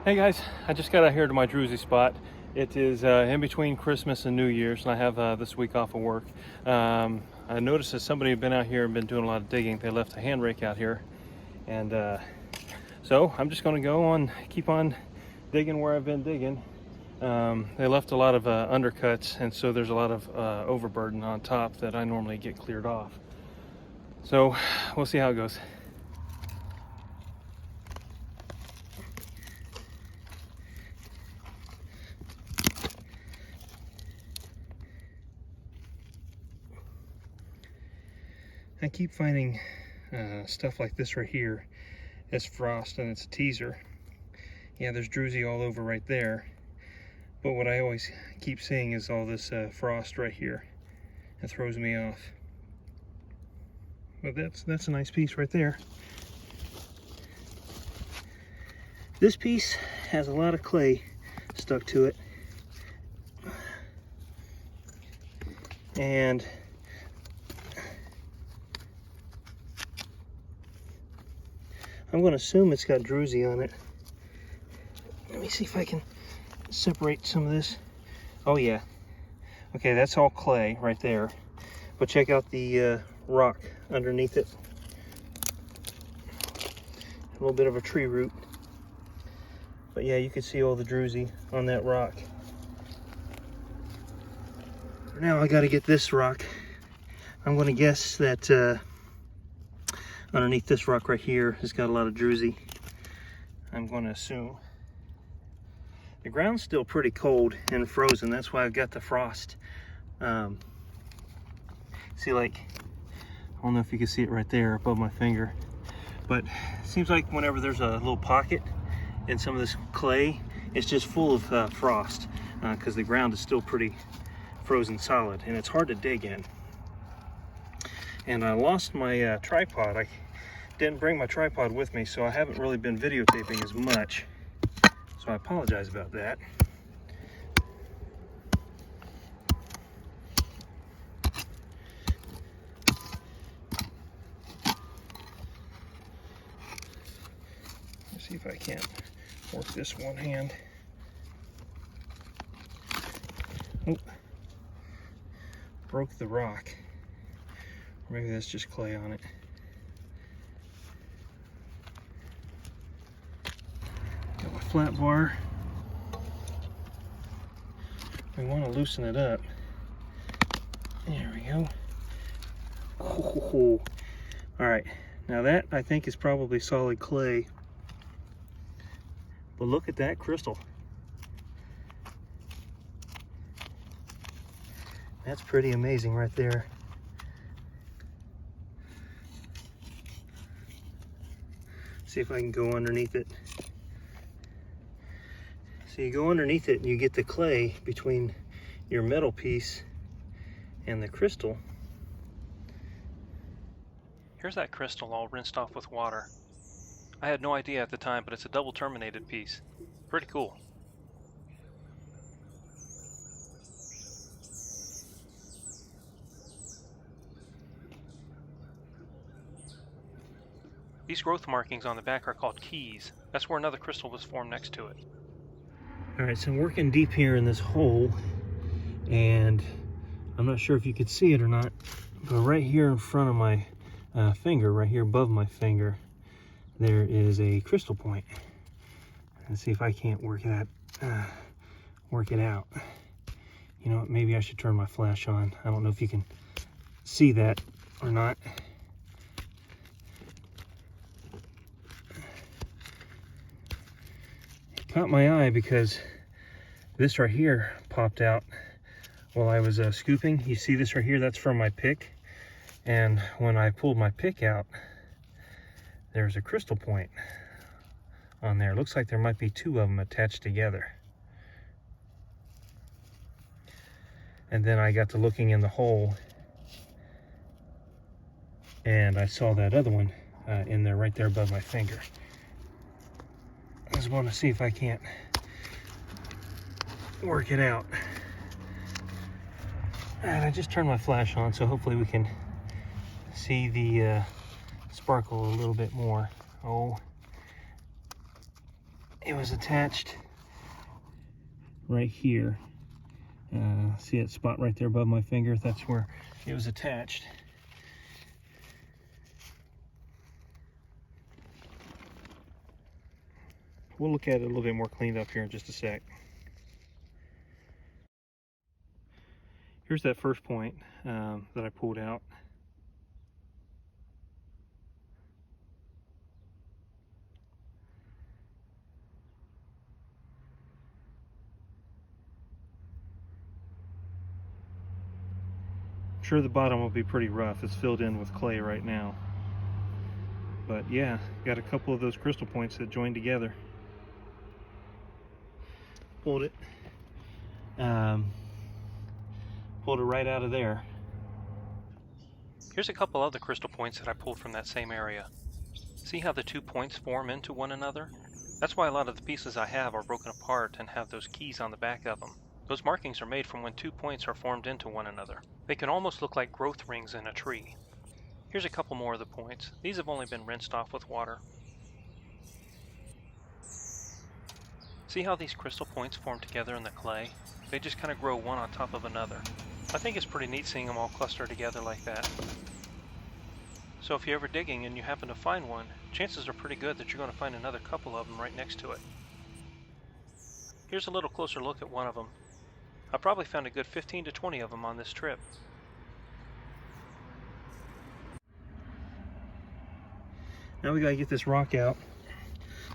Hey guys, I just got out here to my Druzy spot. It is in between Christmas and New Year's, and I have this week off of work. I noticed that somebody had been out here and been doing a lot of digging. They left a hand rake out here, and so I'm just going to go on, keep on digging where I've been digging. They left a lot of undercuts, and so there's a lot of overburden on top that I normally get cleared off. So we'll see how it goes. I keep finding stuff like this right here as frost, and it's a teaser. Yeah, there's druzy all over right there, but what I always keep seeing is all this frost right here. It throws me off. But that's a nice piece right there. This piece has a lot of clay stuck to it, and I'm going to assume it's got druzy on it. Let me see if I can separate some of this. Oh yeah. Okay, that's all clay right there. But check out the rock underneath it. A little bit of a tree root. But yeah, you can see all the druzy on that rock. Now I got to get this rock. I'm going to guess that underneath this rock right here has got a lot of druzy. I'm going to assume. The ground's still pretty cold and frozen. That's why I've got the frost. See, like, I don't know if you can see it right there above my finger, but it seems like whenever there's a little pocket in some of this clay, it's just full of frost because the ground is still pretty frozen solid and it's hard to dig in. And I lost my tripod. I didn't bring my tripod with me, so I haven't really been videotaping as much. So I apologize about that. Let's see if I can work this one hand. Oh, broke the rock. Or maybe that's just clay on it. Got my flat bar. We want to loosen it up. There we go. Oh. All right, now that I think is probably solid clay. But look at that crystal. That's pretty amazing right there. See if I can go underneath it. So you go underneath it and you get the clay between your metal piece and the crystal. Here's that crystal all rinsed off with water. I had no idea at the time, but it's a double terminated piece. Pretty cool. These growth markings on the back are called keys. That's where another crystal was formed next to it. All right, so I'm working deep here in this hole, and I'm not sure if you could see it or not, but right here in front of my finger, right here above my finger, there is a crystal point. Let's see if I can't work it out. You know what, maybe I should turn my flash on. I don't know if you can see that or not. It caught my eye because this right here popped out while I was scooping. You see this right here? That's from my pick. And when I pulled my pick out, there's a crystal point on there. It looks like there might be two of them attached together. And then I got to looking in the hole, and I saw that other one in there, right there above my finger. I just want to see if I can't work it out. And I just turned my flash on, so hopefully we can see the sparkle a little bit more. Oh, it was attached right here. See that spot right there above my finger? That's where it was attached. We'll look at it a little bit more cleaned up here in just a sec. Here's that first point that I pulled out. I'm sure the bottom will be pretty rough. It's filled in with clay right now. But yeah, got a couple of those crystal points that joined together. Pulled it right out of there. Here's a couple other crystal points that I pulled from that same area. See how the 2 points form into one another? That's why a lot of the pieces I have are broken apart and have those keys on the back of them. Those markings are made from when 2 points are formed into one another. They can almost look like growth rings in a tree. Here's a couple more of the points. These have only been rinsed off with water. See how these crystal points form together in the clay? They just kind of grow one on top of another. I think it's pretty neat seeing them all cluster together like that. So if you're ever digging and you happen to find one, chances are pretty good that you're going to find another couple of them right next to it. Here's a little closer look at one of them. I probably found a good 15 to 20 of them on this trip. Now we gotta get this rock out.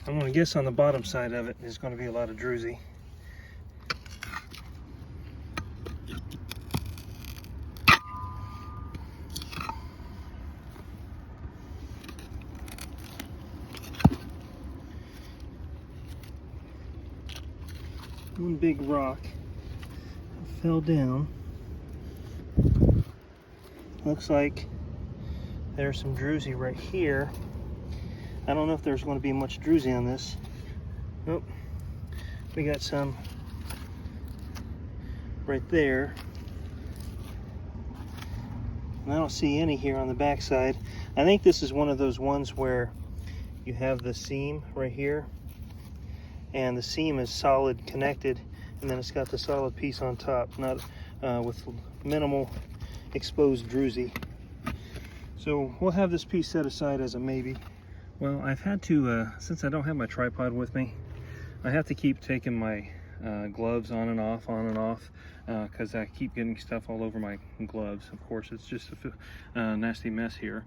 I'm gonna guess on the bottom side of it is gonna be a lot of druzy. One big rock fell down. Looks like there's some druzy right here. I don't know if there's going to be much druzy on this. Nope. We got some right there. And I don't see any here on the back side. I think this is one of those ones where you have the seam right here, and the seam is solid connected, and then it's got the solid piece on top, not with minimal exposed druzy. So we'll have this piece set aside as a maybe. Well, I've had to, since I don't have my tripod with me, I have to keep taking my gloves on and off, because I keep getting stuff all over my gloves. Of course, it's just a nasty mess here.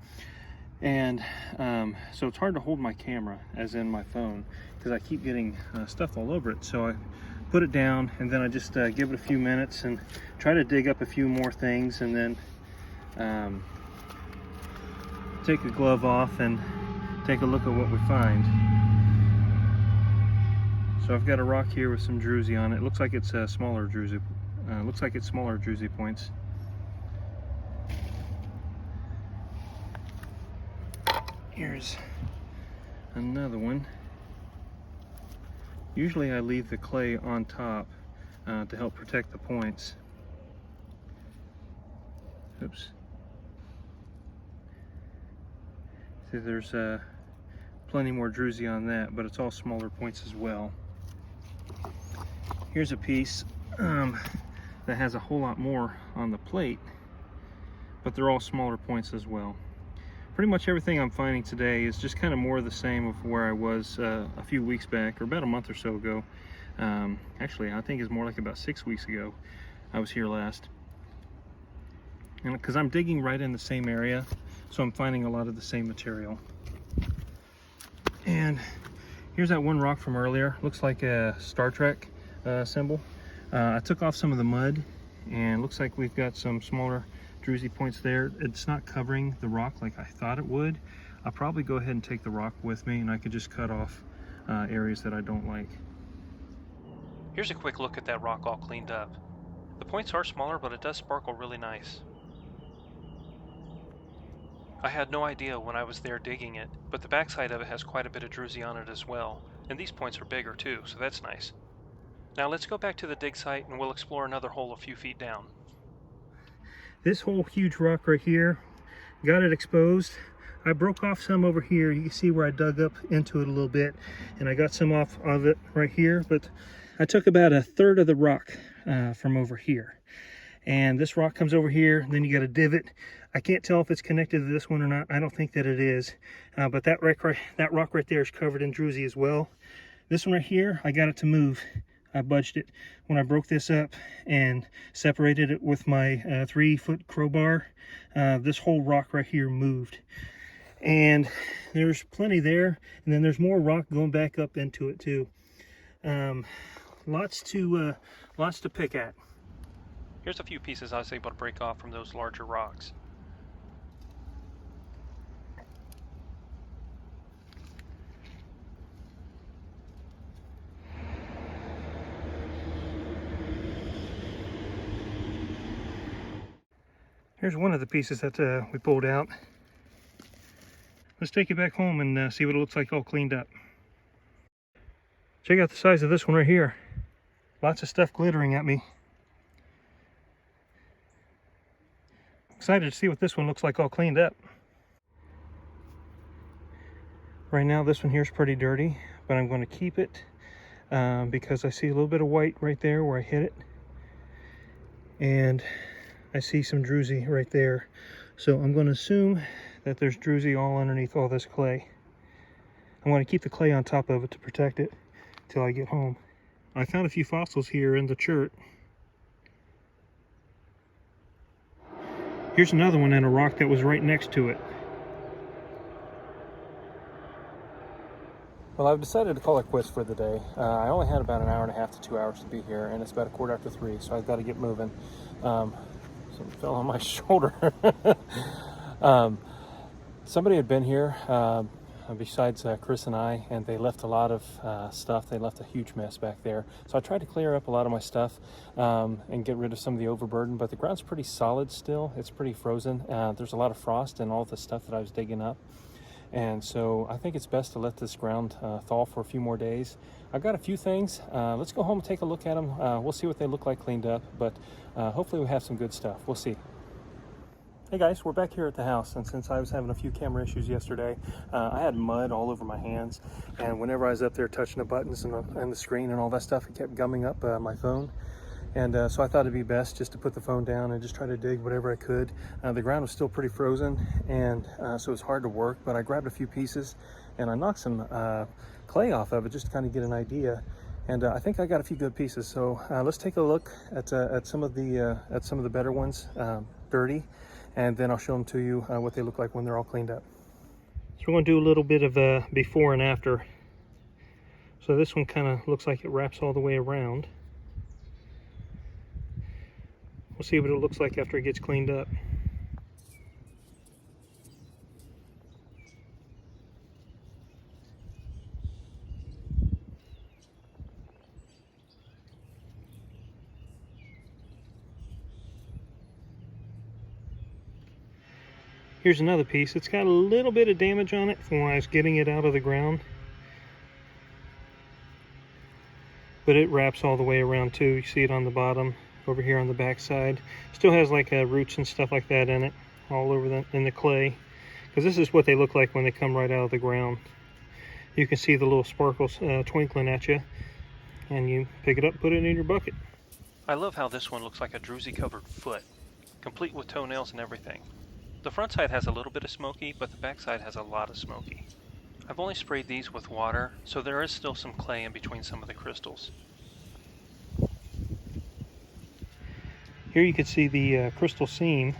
And so it's hard to hold my camera, as in my phone, because I keep getting stuff all over it. So I put it down, and then I just give it a few minutes and try to dig up a few more things, and then take the glove off and take a look at what we find. So I've got a rock here with some druzy on it. It looks like it's smaller druzy. Smaller druzy points. Here's another one. Usually I leave the clay on top to help protect the points. Oops. See, there's plenty more druzy on that, but it's all smaller points as well. Here's a piece that has a whole lot more on the plate, but they're all smaller points as well. Pretty much everything I'm finding today is just kind of more of the same of where I was a few weeks back, or about a month or so ago. Actually, I think it's more like about 6 weeks ago I was here last. And because I'm digging right in the same area, so I'm finding a lot of the same material. And here's that one rock from earlier. Looks like a Star Trek symbol. I took off some of the mud, and looks like we've got some smaller druzy points there. It's not covering the rock like I thought it would. I'll probably go ahead and take the rock with me, and I could just cut off areas that I don't like. Here's a quick look at that rock all cleaned up. The points are smaller, but it does sparkle really nice. I had no idea when I was there digging it, but the backside of it has quite a bit of druzy on it as well, and these points are bigger too, so that's nice. Now let's go back to the dig site and we'll explore another hole a few feet down. This whole huge rock right here, got it exposed. I broke off some over here. You can see where I dug up into it a little bit, and I got some off of it right here, but I took about a third of the rock from over here. And this rock comes over here, then you got a divot. I can't tell if it's connected to this one or not. I don't think that it is, but that rock right there is covered in druzy as well. This one right here, I got it to move. I budged it when I broke this up and separated it with my 3-foot crowbar. This whole rock right here moved, and there's plenty there, and then there's more rock going back up into it too. Lots to pick at. Here's a few pieces I was able to break off from those larger rocks. Here's one of the pieces that we pulled out. Let's take it back home and see what it looks like all cleaned up. Check out the size of this one right here. Lots of stuff glittering at me. Excited to see what this one looks like all cleaned up. Right now this one here is pretty dirty, but I'm going to keep it because I see a little bit of white right there where I hit it, and I see some druzy right there. So I'm going to assume that there's druzy all underneath all this clay. I'm going to keep the clay on top of it to protect it till I get home. I found a few fossils here in the chert. Here's another one in a rock that was right next to it. Well, I've decided to call it quits for the day. I only had about an hour and a half to 2 hours to be here, and it's about 3:15, so I've got to get moving. Something fell on my shoulder. Somebody had been here besides Chris and I, and they left a lot of stuff. They left a huge mess back there. So I tried to clear up a lot of my stuff and get rid of some of the overburden, but the ground's pretty solid still. It's pretty frozen. There's a lot of frost in all the stuff that I was digging up. And so I think it's best to let this ground thaw for a few more days. I've got a few things. Let's go home and take a look at them. We'll see what they look like cleaned up, but hopefully we have some good stuff. We'll see. Hey guys, we're back here at the house, and since I was having a few camera issues yesterday, I had mud all over my hands, and whenever I was up there touching the buttons and the screen and all that stuff, it kept gumming up my phone. And so I thought it'd be best just to put the phone down and just try to dig whatever I could. The ground was still pretty frozen, and so it's hard to work, but I grabbed a few pieces and I knocked some clay off of it just to kind of get an idea. And I think I got a few good pieces. So let's take a look at some of the better ones, dirty, and then I'll show them to you what they look like when they're all cleaned up. So we're going to do a little bit of a before and after. So this one kind of looks like it wraps all the way around. We'll see what it looks like after it gets cleaned up. Here's another piece. It's got a little bit of damage on it from when I was getting it out of the ground, but it wraps all the way around too. You see it on the bottom over here on the back side. Still has like roots and stuff like that in it, all over in the clay, because this is what they look like when they come right out of the ground. You can see the little sparkles twinkling at you, and you pick it up, put it in your bucket. I love how this one looks like a druzy covered foot, complete with toenails and everything. The front side has a little bit of smoky, but the back side has a lot of smoky. I've only sprayed these with water, so there is still some clay in between some of the crystals. Here you can see the crystal seam,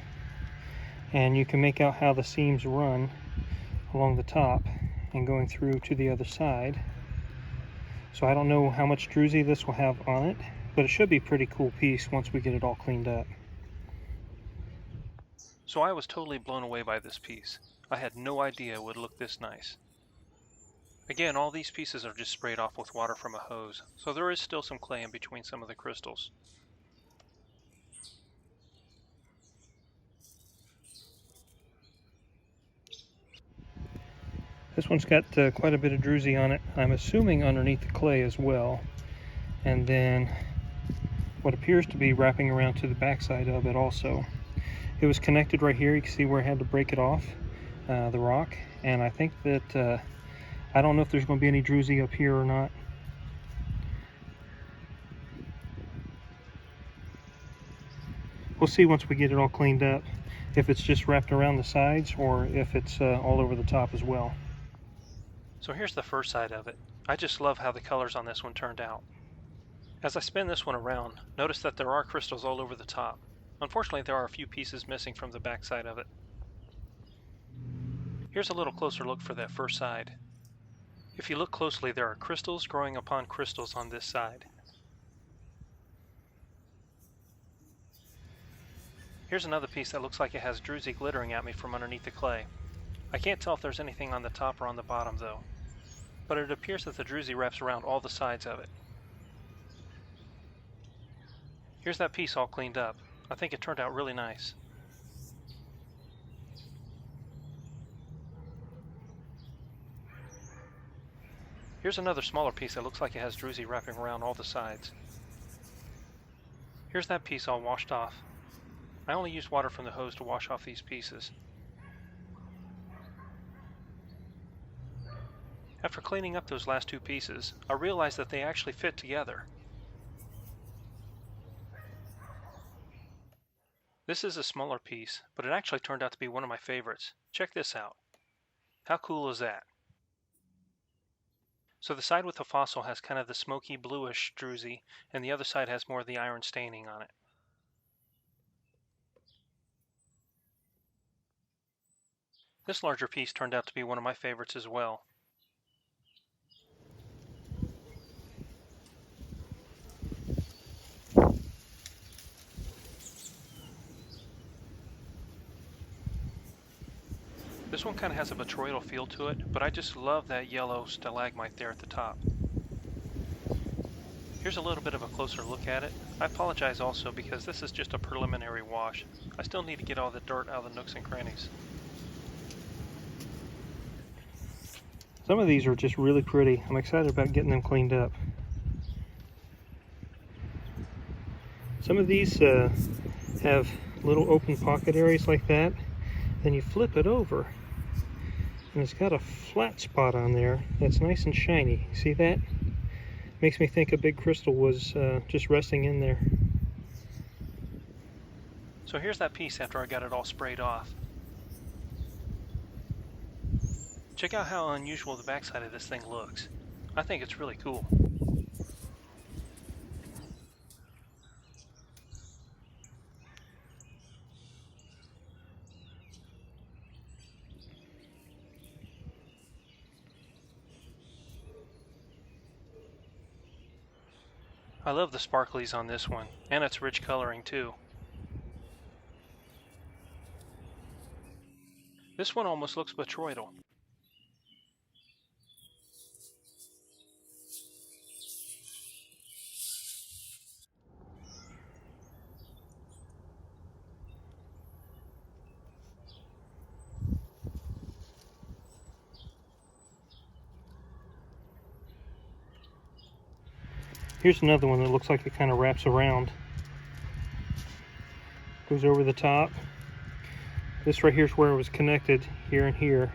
and you can make out how the seams run along the top and going through to the other side. So I don't know how much druzy this will have on it, but it should be a pretty cool piece once we get it all cleaned up. So I was totally blown away by this piece. I had no idea it would look this nice. Again, all these pieces are just sprayed off with water from a hose, so there is still some clay in between some of the crystals. This one's got quite a bit of druzy on it. I'm assuming underneath the clay as well. And then what appears to be wrapping around to the backside of it also. It was connected right here. You can see where I had to break it off. the rock, and I think that I don't know if there's going to be any druzy up here or not. We'll see once we get it all cleaned up, if it's just wrapped around the sides or if it's all over the top as well. So here's the first side of it. I just love how the colors on this one turned out. As I spin this one around, notice that there are crystals all over the top. Unfortunately, there are a few pieces missing from the back side of it. Here's a little closer look for that first side. If you look closely, there are crystals growing upon crystals on this side. Here's another piece that looks like it has druzy glittering at me from underneath the clay. I can't tell if there's anything on the top or on the bottom though, but it appears that the druzy wraps around all the sides of it. Here's that piece all cleaned up. I think it turned out really nice. Here's another smaller piece that looks like it has druzy wrapping around all the sides. Here's that piece all washed off. I only used water from the hose to wash off these pieces. After cleaning up those last two pieces, I realized that they actually fit together. This is a smaller piece, but it actually turned out to be one of my favorites. Check this out. How cool is that? So the side with the fossil has kind of the smoky bluish druzy, and the other side has more of the iron staining on it. This larger piece turned out to be one of my favorites as well. This one kind of has a botryoidal feel to it, but I just love that yellow stalagmite there at the top. Here's a little bit of a closer look at it. I apologize also because this is just a preliminary wash. I still need to get all the dirt out of the nooks and crannies. Some of these are just really pretty. I'm excited about getting them cleaned up. Some of these have little open pocket areas like that. Then you flip it over and it's got a flat spot on there that's nice and shiny. See that? Makes me think a big crystal was just resting in there. So here's that piece after I got it all sprayed off. Check out how unusual the backside of this thing looks. I think it's really cool. I love the sparklies on this one, and its rich coloring too. This one almost looks botryoidal. Here's another one that looks like it kind of wraps around. Goes over the top. This right here is where it was connected, here and here.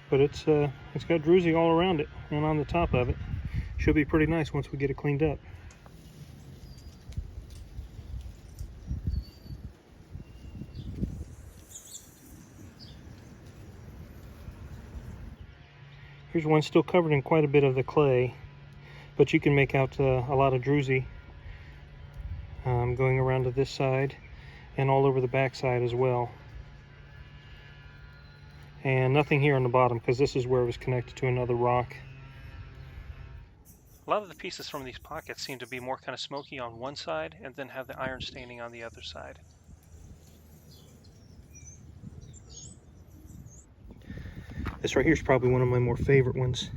But it's got druzy all around it and on the top of it. Should be pretty nice once we get it cleaned up. Here's one still covered in quite a bit of the clay, but you can make out a lot of druzy going around to this side and all over the back side as well. And nothing here on the bottom because this is where it was connected to another rock. A lot of the pieces from these pockets seem to be more kind of smoky on one side and then have the iron staining on the other side. This right here is probably one of my more favorite ones.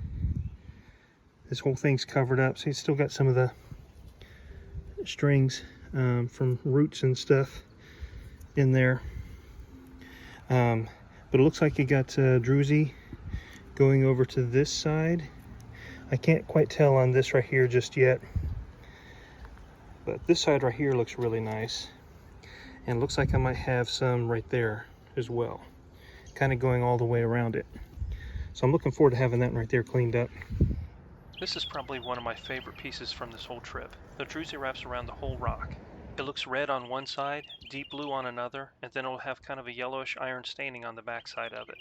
This whole thing's covered up. See, it's still got some of the strings from roots and stuff in there. But it looks like it got druzy going over to this side. I can't quite tell on this right here just yet. But this side right here looks really nice. And it looks like I might have some right there as well, kind of going all the way around it. So I'm looking forward to having that right there cleaned up. This is probably one of my favorite pieces from this whole trip. The druzy wraps around the whole rock. It looks red on one side, deep blue on another, and then it'll have kind of a yellowish iron staining on the back side of it.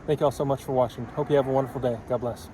Thank you all so much for watching. Hope you have a wonderful day. God bless.